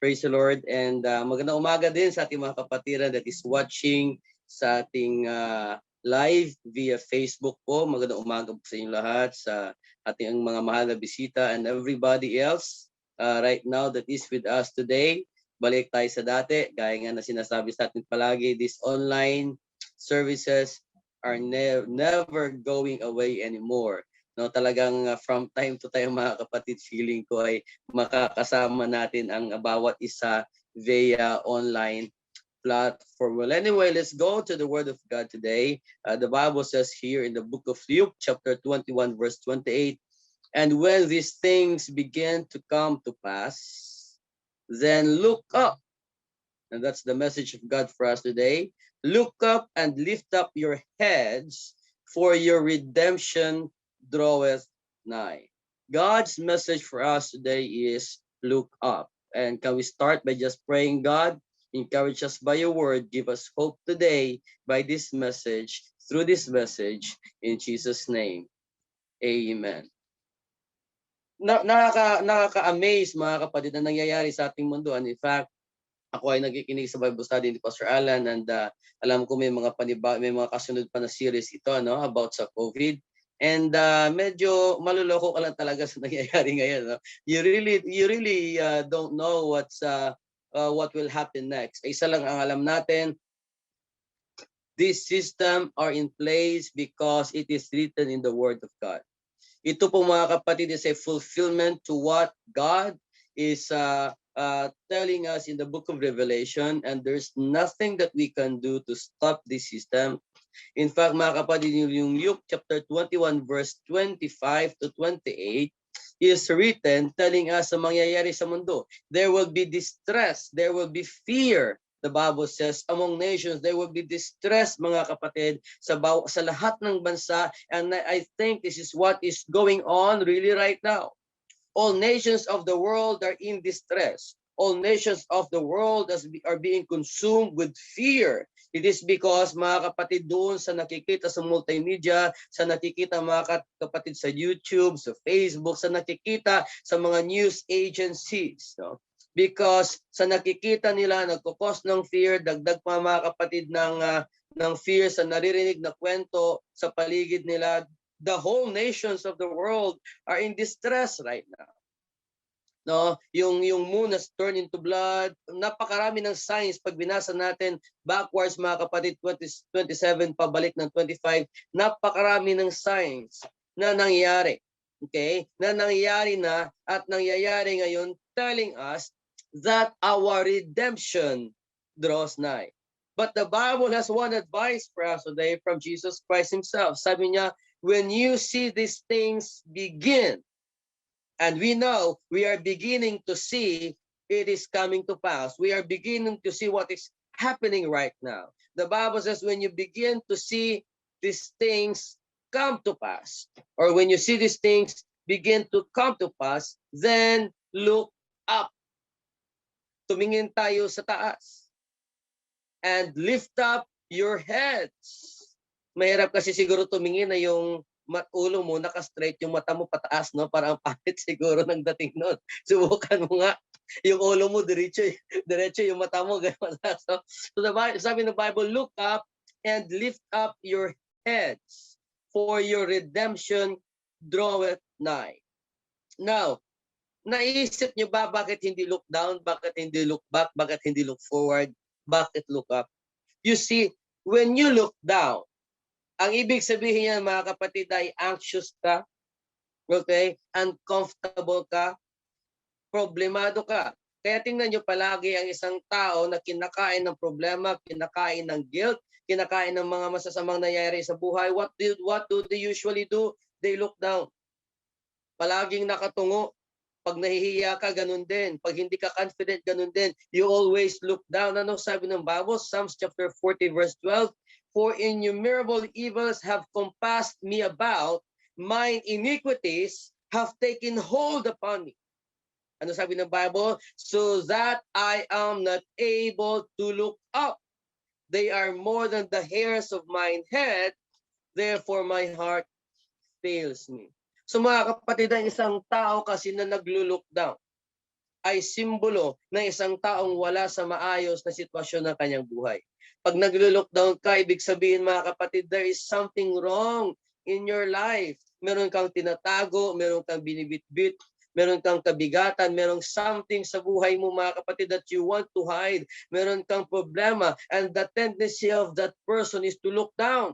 Praise the Lord, and magandang umaga din sa ating mga kapatiran that is watching sa ating live via Facebook po. Magandang umaga po sa inyo lahat, sa ating mga mahal na bisita and everybody else right now that is with us today. Balik tayo sa dati, gaya nga na sinasabi sa atin palagi, these online services are never going away anymore. No, talagang from time to time mga kapatid, feeling ko ay makakasama natin ang bawat isa via online platform. Well, anyway, let's go to the Word of God today. The Bible says here in the book of Luke, chapter 21, verse 28, and when these things begin to come to pass, then look up. And that's the message of God for us today. Look up and lift up your heads, for your redemption draweth nigh. God's message for us today is look up. And can we start by just praying, God, encourage us by your word, give us hope today by this message, through this message, in Jesus' name. Amen. Nakaka-amaze mga kapatid na nangyayari sa ating mundo. And in fact, ako ay nakikinig sa Bible study ni Pastor Alan, and alam ko may mga kasunod pa na series ito about sa COVID. And medyo maluloko ka lang talaga sa nangyayari ngayon. No? You really don't know what will happen next. Isa lang ang alam natin, this system are in place because it is written in the Word of God. Ito po mga kapatid is a fulfillment to what God is telling us in the book of Revelation, and there's nothing that we can do to stop this system. In fact, mga kapatid, yung Luke chapter 21 verse 25 to 28 is written telling us sa mangyayari sa mundo. There will be distress, there will be fear. The Bible says, among nations, there will be distress, mga kapatid, sa lahat ng bansa. And I think this is what is going on really right now. All nations of the world are in distress. All nations of the world are being consumed with fear. It is because, mga kapatid, doon sa nakikita sa multimedia, sa nakikita mga kapatid sa YouTube, sa Facebook, sa nakikita sa mga news agencies. No? Because sa nakikita nila, nagkukos ng fear, dagdag pa mga kapatid ng fear sa naririnig na kwento sa paligid nila. The whole nations of the world are in distress right now. No, yung moon has turned into blood. Napakarami ng signs pag binasa natin backwards mga kapatid, 27 pabalik ng 25, napakarami ng signs na nangyayari. Okay? Na nangyayari na at nangyayari ngayon, telling us that our redemption draws nigh. But the Bible has one advice for us today from Jesus Christ himself. Sabi niya, when you see these things begin, and we know we are beginning to see it is coming to pass. We are beginning to see what is happening right now. The Bible says when you begin to see these things come to pass, or when you see these things begin to come to pass, then look up. Tumingin tayo sa taas. And lift up your heads. Mahirap kasi siguro tumingin na yung ulo mo naka-straight, yung mata mo pataas, no? Parang pangit siguro ng dating nun. Subukan mo nga, yung ulo mo diretso yung mata mo gano'n. So sabi ng Bible, look up and lift up your heads, for your redemption draweth nigh. Now, naisip niyo ba bakit hindi look down, bakit hindi look back, bakit hindi look forward, bakit look up? You see, when you look down, ang ibig sabihin niyan mga kapatid ay anxious ka, okay? Uncomfortable ka, problemado ka. Kaya tingnan niyo palagi ang isang tao na kinakain ng problema, kinakain ng guilt, kinakain ng mga masasamang nangyayari sa buhay. What do they usually do? They look down. Palaging nakatungo. Pag nahihiya ka, ganun din. Pag hindi ka confident, ganun din. You always look down. Ano sabi ng Bible? Psalms chapter 40 verse 12. For innumerable evils have compassed me about, mine iniquities have taken hold upon me. Ano sabi ng Bible? So that I am not able to look up. They are more than the hairs of mine head, therefore my heart fails me. So mga kapatid, ang isang tao kasi na naglo-look down. ay simbolo ng isang taong wala sa maayos na sitwasyon ng kanyang buhay. Pag naglo-lockdown ka, ibig sabihin mga kapatid, there is something wrong in your life. Meron kang tinatago, meron kang binibitbit, meron kang kabigatan, meron something sa buhay mo mga kapatid that you want to hide. Meron kang problema, and the tendency of that person is to look down.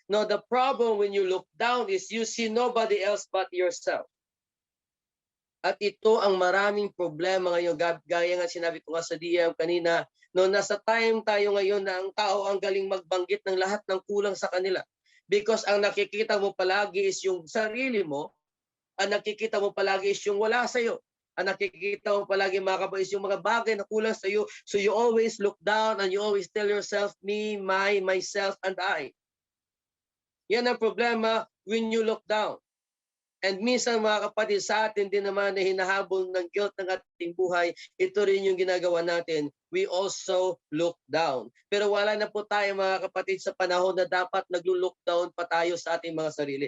Now, the problem when you look down is you see nobody else but yourself. At ito ang maraming problema ngayon, gaya nga sinabi ko nga sa DM kanina, no, nasa time tayo ngayon na ang tao ang galing magbanggit ng lahat ng kulang sa kanila. Because ang nakikita mo palagi is yung sarili mo, ang nakikita mo palagi is yung wala sa'yo. Ang nakikita mo palagi mga kapatid is yung mga bagay na kulang sa'yo. So you always look down and you always tell yourself, me, my, myself, and I. Yan ang problema when you look down. And minsan mga kapatid, sa atin din naman na hinahabol ng guilt ng ating buhay, ito rin yung ginagawa natin. We also look down. Pero wala na po tayo mga kapatid sa panahon na dapat naglo-look down pa tayo sa ating mga sarili.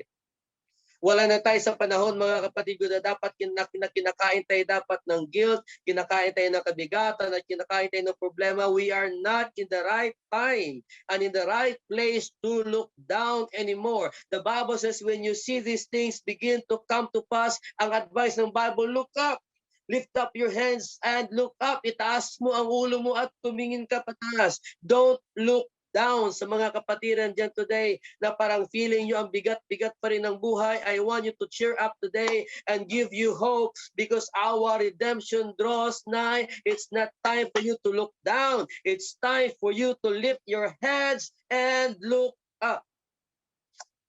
Wala na tayo sa panahon mga kapatid ko na dapat kinakain tayo dapat ng guilt, kinakain tayo ng kabigatan, at kinakain tayo ng problema. We are not in the right time and in the right place to look down anymore. The Bible says when you see these things begin to come to pass, ang advice ng Bible, look up. Lift up your hands and look up. Itaas mo ang ulo mo at tumingin ka pataas. Don't look down. Sa mga kapatiran dyan today na parang feeling nyo ang bigat-bigat pa rin ng buhay, I want you to cheer up today and give you hope because our redemption draws nigh. It's not time for you to look down. It's time for you to lift your heads and look up.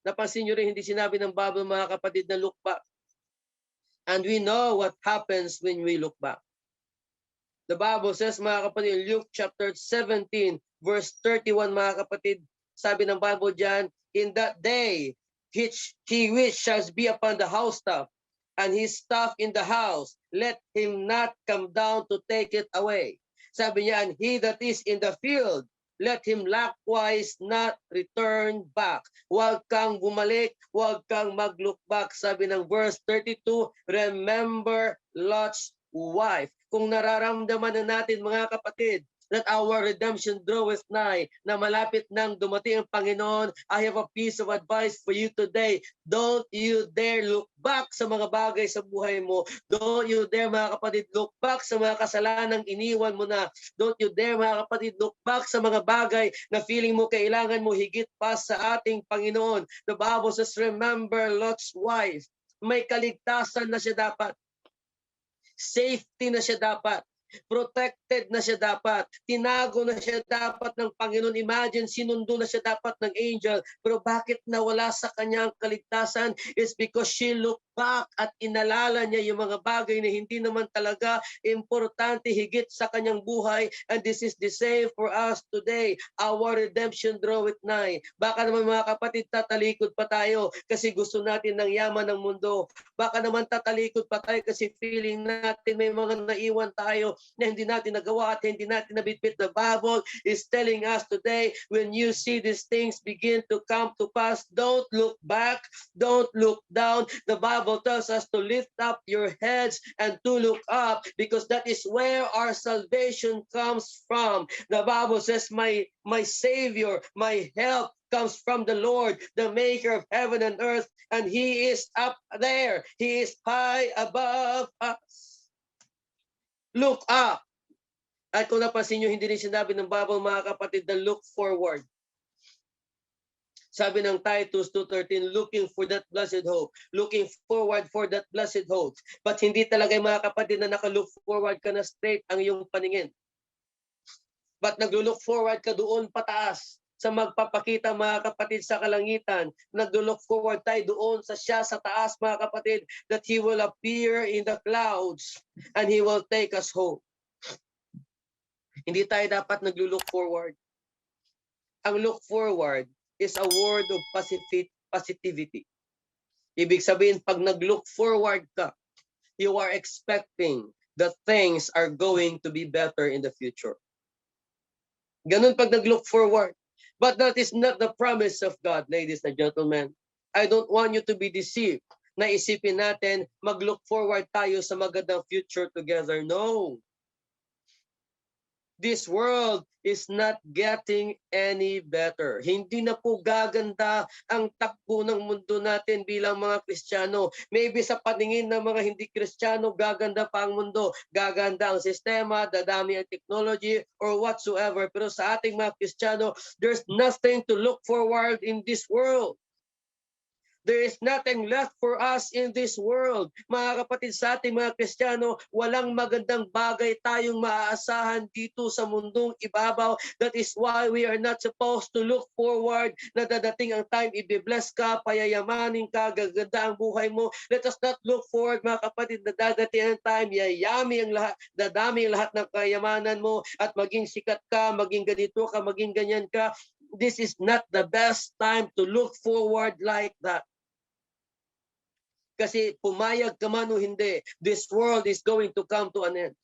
Napansin nyo rin, hindi sinabi ng Bible mga kapatid na look back. And we know what happens when we look back. The Bible says mga kapatid, Luke chapter 17, verse 31 mga kapatid, sabi ng Bible dyan, in that day, he which shall be upon the housetop, and his stuff in the house, let him not come down to take it away. Sabi niya, and he that is in the field, let him likewise not return back. Huwag kang bumalik, huwag kang mag-look back. Sabi ng verse 32, remember Lot's wife. Kung nararamdaman na natin mga kapatid, that our redemption draweth nigh, na malapit nang dumating ang Panginoon, I have a piece of advice for you today. Don't you dare look back sa mga bagay sa buhay mo. Don't you dare mga kapatid look back sa mga kasalanang iniwan mo na. Don't you dare mga kapatid look back sa mga bagay na feeling mo kailangan mo higit pa sa ating Panginoon. The Bible says, remember Lot's wife. May kaligtasan na siya dapat. Safety na siya dapat. Protected na siya dapat. Tinago na siya dapat ng Panginoon. Imagine, sinundo na siya dapat ng angel. Pero bakit nawala sa kanyang kaligtasan? It's because she looked back at inalala niya yung mga bagay na hindi naman talaga importante higit sa kanyang buhay. And this is the same for us today. Our redemption draweth nigh. Baka naman mga kapatid, tatalikod pa tayo kasi gusto natin ng yaman ng mundo. Baka naman tatalikod pa tayo kasi feeling natin may mga naiwan tayo na hindi natin nagawa at hindi natin nabitbit. The Bible is telling us today, when you see these things begin to come to pass, don't look back, don't look down. The Bible tells us to lift up your heads and to look up because that is where our salvation comes from. The Bible says, my Savior, my help comes from the Lord, the maker of heaven and earth, and He is up there. He is high above us. Look up. At kung napansin nyo, hindi rin sinabi ng Bible mga kapatid na look forward. Sabi ng Titus 2:13, looking for that blessed hope. Looking forward for that blessed hope. But hindi talaga mga kapatid na naka-look forward ka na straight ang iyong paningin. But nag-look forward ka doon pataas sa magpapakita mga kapatid sa kalangitan. Nag-look forward tayo doon sa siya sa taas mga kapatid that He will appear in the clouds and He will take us home. Hindi tayo dapat nag-look forward. Ang look forward is a word of positivity. Ibig sabihin, pag nag-look forward ka, you are expecting that things are going to be better in the future. Ganun pag nag-look forward. But that is not the promise of God, ladies and gentlemen. I don't want you to be deceived. na isipin natin mag-look forward tayo sa magandang future together. No. This world is not getting any better. Hindi na po gaganda ang takbo ng mundo natin bilang mga Kristiyano. Maybe sa paningin ng mga hindi Kristiyano, gaganda pa ang mundo. Gaganda ang sistema, dadami ang technology, or whatsoever. Pero sa ating mga Kristiyano, there's nothing to look forward in this world. There is nothing left for us in this world. Mga kapatid, sa ating mga Kristiyano, walang magandang bagay tayong maaasahan dito sa mundong ibabaw. That is why we are not supposed to look forward na dadating ang time, i-bless ka, payayamanin ka, gaganda ang buhay mo. Let us not look forward, mga kapatid, na dadating ang time, yayami ang lahat, dadami ang lahat ng kayamanan mo, at maging sikat ka, maging ganito ka, maging ganyan ka. This is not the best time to look forward like that. Kasi pumayag ka man o hindi, this world is going to come to an end.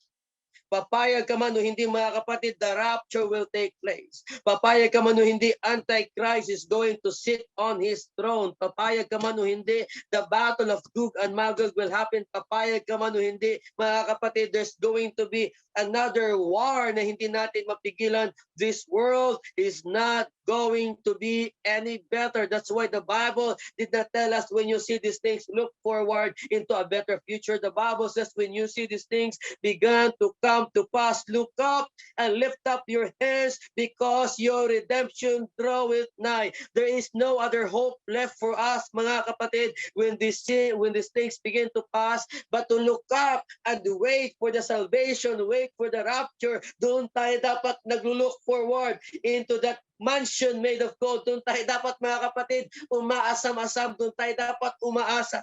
Papayag ka man o hindi, mga kapatid, the rapture will take place. Papayag ka man o hindi, Antichrist is going to sit on his throne. Papayag ka man o hindi, the battle of Gog and Magog will happen. Papayag ka man o hindi, mga kapatid, there's going to be another war na hindi natin mapigilan. This world is not going to be any better. That's why the Bible did not tell us when you see these things, look forward into a better future. The Bible says when you see these things began to come to pass, look up and lift up your hands because your redemption draweth nigh. There is no other hope left for us, mga kapatid, when these things begin to pass, but to look up and wait for the salvation, wait for the rapture. Doon tayo dapat naglo-look forward into that mansion made of gold. Doon tayo dapat, mga kapatid, umaasam-asam. Doon tayo dapat umaasa.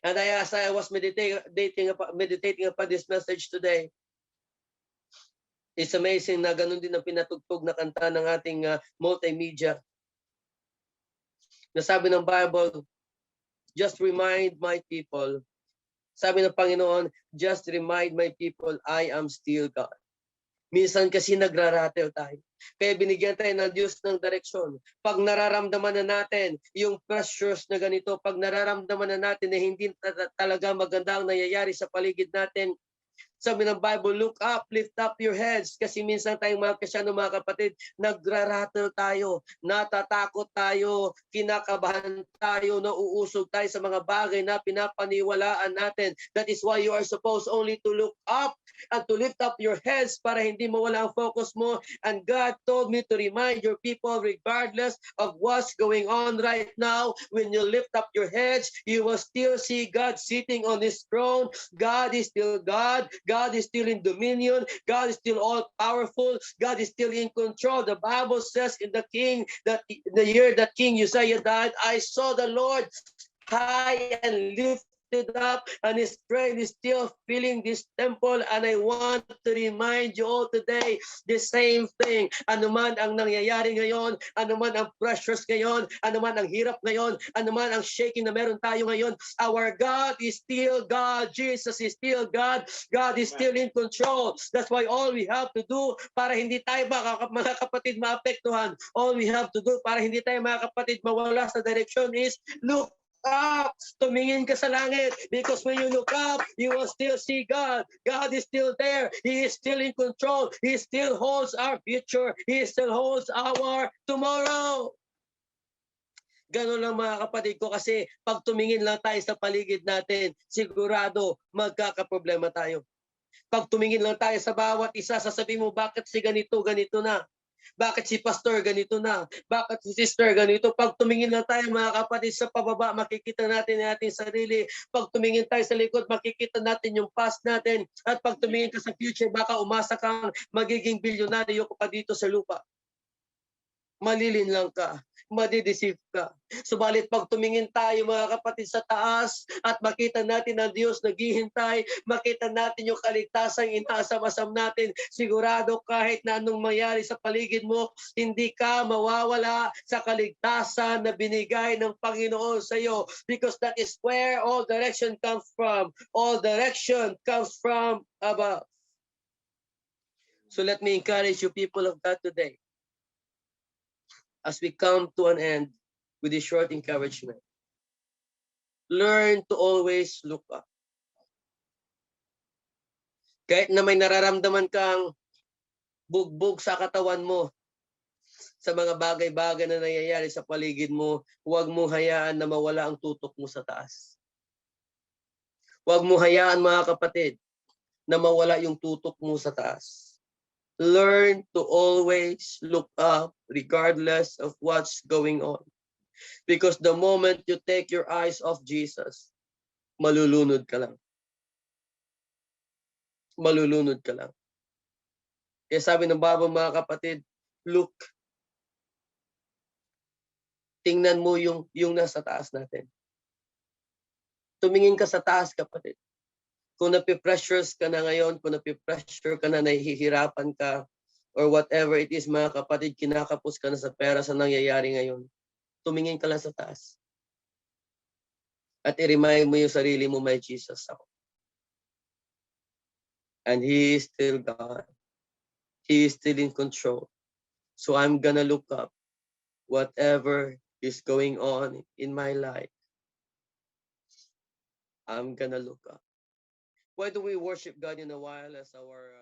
And as I was meditating upon this message today, it's amazing na ganun din ang pinatugtog na kanta ng ating multimedia. Nasabi ng Bible, just remind my people. Sabi ng Panginoon, just remind my people, I am still God. Minsan kasi nagraratel tayo. Kaya binigyan tayo ng Diyos ng direksyon. Pag nararamdaman na natin yung pressures na ganito, pag nararamdaman na natin na hindi talaga maganda ang nangyayari sa paligid natin, sabi ng Bible, look up, lift up your heads. Kasi minsan tayong mga Kristiyano, mga kapatid, nagraratel tayo, natatakot tayo, kinakabahan tayo, nauusog tayo sa mga bagay na pinapaniwalaan natin. That is why you are supposed only to look up and to lift up your heads para hindi mawala ang focus mo. And God told me to remind your people, regardless of what's going on right now, when you lift up your heads, you will still see God sitting on His throne. God is still God. God is still in dominion. God is still all-powerful. God is still in control. The Bible says in the year that King Uzziah died, I saw the Lord high and lifted up, and His train is still filling this temple. And I want to remind you all today, the same thing. Ano man ang nangyayari ngayon, ano man ang pressures ngayon, ano man ang hirap ngayon, ano man ang shaking na meron tayo ngayon, our God is still God. Jesus is still God. God is still in control. That's why all we have to do para hindi tayo mga kapatid maapektuhan, all we have to do para hindi tayo mga kapatid mawala sa direction is look up, tumingin ka sa langit, because when you look up, you will still see God. God is still there. He is still in control. He still holds our future. He still holds our tomorrow. Ganun lang, mga kapatid ko, kasi pag tumingin lang tayo sa paligid natin, sigurado magkakaproblema tayo. Pag tumingin lang tayo sa bawat isa, sasabihin mo, bakit si ganito, ganito na? Bakit si pastor ganito na? Bakit si sister ganito? Pag tumingin lang tayo, mga kapatid, sa pababa, makikita natin ang ating sarili. Pag tumingin tayo sa likod, makikita natin yung past natin. At pag tumingin ka sa future, baka umasa kang magiging bilyonaryo pa dito sa lupa. Malilin lang ka, madideceive ka. Subalit pag tumingin tayo, mga kapatid, sa taas at makita natin ang Diyos naghihintay, makita natin yung kaligtasang inaasam-asam natin, sigurado kahit na anong mayari sa paligid mo, hindi ka mawawala sa kaligtasan na binigay ng Panginoon sa iyo, because that is where all direction comes from. All direction comes from above. So let me encourage you, people of God, today, as we come to an end with this short encouragement. Learn to always look up. Kahit na may nararamdaman kang bugbog sa katawan mo, sa mga bagay-bagay na nangyayari sa paligid mo, huwag mo hayaan na mawala ang tutok mo sa taas. Huwag mo hayaan, mga kapatid, na mawala yung tutok mo sa taas. Learn to always look up regardless of what's going on. Because the moment you take your eyes off Jesus, malulunod ka lang. Malulunod ka lang. Kaya sabi ng Bible, mga kapatid, look. Tingnan mo yung nasa taas natin. Tumingin ka sa taas, kapatid. Kung napipressures ka na ngayon, kung napipressure ka na, nahihirapan ka, or whatever it is, mga kapatid, kinakapos ka na sa pera sa nangyayari ngayon, tumingin ka lang sa taas. At i-remind mo yung sarili mo, may Jesus ako. And He is still God. He is still in control. So I'm gonna look up whatever is going on in my life. I'm gonna look up. Why do we worship God in a while as our